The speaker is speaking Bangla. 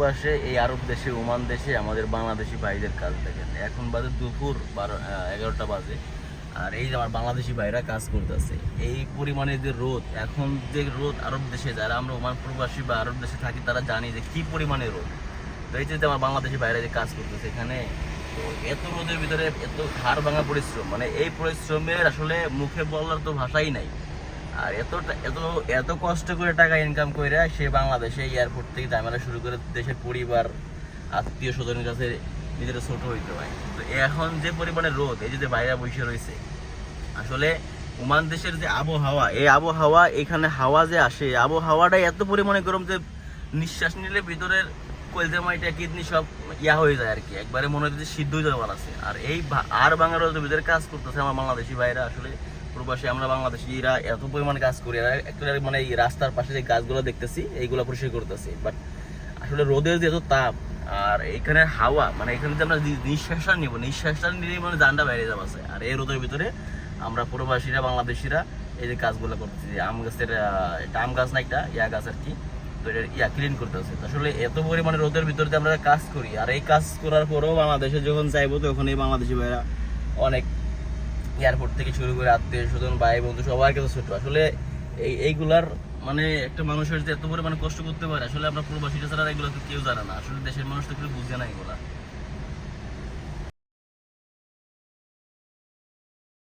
পাশে এই আরব দেশে, ওমান দেশে আমাদের বাংলাদেশি ভাইদের কাজ দেখেন। এখন বাজে দুপুর 11টা বাজে, আর এই যে আমার বাংলাদেশি ভাইরা কাজ করতেছে। এই পরিমাণে যে রোদ, এখন যে রোদ আরব দেশে, যারা আমরা ওমান প্রবাসী বা আরব দেশে থাকি তারা জানি যে কি পরিমাণে রোদ। তো এই যে আমার বাংলাদেশি ভাইরা যে কাজ করতেছে এখানে, তো এত রোদের ভিতরে এত হাড় ভাঙা পরিশ্রম, মানে এই পরিশ্রমের আসলে মুখে বলার তো ভাষাই নাই। আর এত এত এত কষ্ট করে টাকা ইনকাম করে সে বাংলাদেশে এয়ারপোর্ট থেকে ঝামেলা শুরু করে দেশের পরিবার, আত্মীয় স্বজনের কাছে নিজেরা ছোট হইতে হয়। তো এখন যে পরিমাণে রোদ, এই যে বাইরে বসে রয়েছে, আসলে ওমান দেশের যে আবহাওয়া, এই আবহাওয়া, এখানে হাওয়া যে আসে, আবহাওয়াটাই এত পরিমাণে গরম যে নিঃশ্বাস নিলে ভিতরের কলজামাইটা কিডনি সব হয়ে যায় আর কি, একবারে মনে হচ্ছে সিদ্ধ হয়ে যাওয়ার আছে। আর এই আর বাংলাদেশের ভিতরে কাজ করতেছে আমার বাংলাদেশি ভাইরা। আসলে প্রবাসী আমরা বাংলাদেশিরা এত পরিমাণে কাজ করি, আর একটা মানে এই রাস্তার পাশে যে গাছগুলো দেখতেছি এইগুলো পরিষ্কার করতেছি, বাট আসলে রোদের যে এত তাপ আর এখানে হাওয়া, মানে এখানে যে আমরা নিঃশ্বাসটা নিব, নিঃশ্বাসটা নিয়ে মানে জানটা বাইরে যাওয়া আছে। আর এই রোদের ভিতরে আমরা প্রবাসীরা বাংলাদেশিরা এই যে কাজগুলো করতেছি, আম গাছের এটা আম গাছ না, একটা গাছ আর কি, তো এটা ক্লিন করতেছে। আসলে এত পরিমাণে রোদের ভিতরে আমরা কাজ করি, আর এই কাজ করার পরেও বাংলাদেশে যখন যাইবো তখন এই বাংলাদেশি ভাইরা অনেক এয়ারপোর্ট থেকে শুরু করে আত্মীয় স্বজন, ভাই বন্ধু সবার কাছে ছোট। আসলে এইগুলার মানে একটা মানুষের যে এত পরিমাণে কষ্ট করতে পারে, আসলে আমরা প্রবাসীরা ছাড়া এগুলো তো কেউ জানে না। আসলে দেশের মানুষ তো কেউ বুঝে না এগুলা।